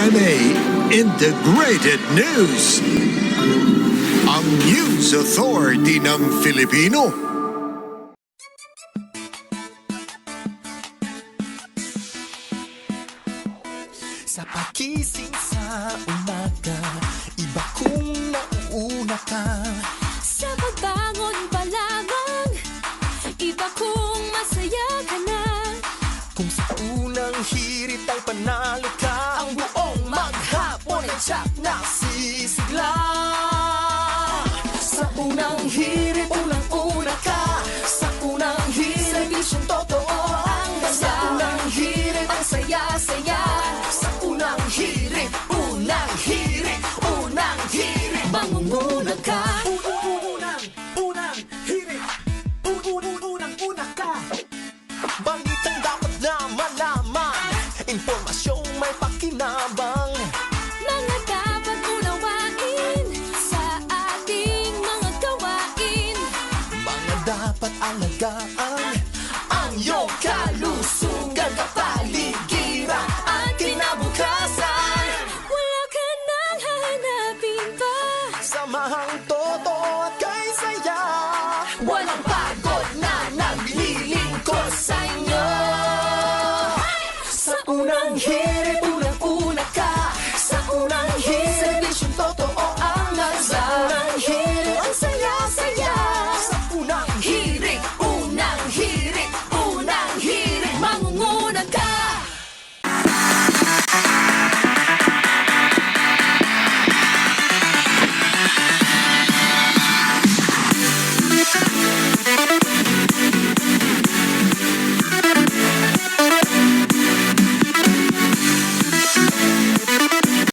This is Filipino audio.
GMA Integrated News. Ang News Authority ng Filipino. Sa pagising sa umaga, iba kung nauuna ka. Sa pagbangon pa lamang, iba kung masaya ka na. Kung sa unang hirit ay panalo ka, ang buong maghapon ay tsak na sisigla. Sa unang hirit, unang-una ka. Sa unang hirit, serbisyong totoo ang ganda. Sa unang hirit, ang saya-saya. Sa unang hirit, unang hirit, unang hirit, Mangunguna ka. Unang hirit, unang-una ka. Balitang dapat na malaman, impormasyong may pakinabang. Mga dapat unawain sa ating mga gawain. Mga dapat alagaan ang iyong kalusugan, kapaligiran at kinabukasan. Wala ka nang hahanapin pa. Samahang totoo at kay saya, Walang pagod na naglilingkod sa inyo. sa unang hirit.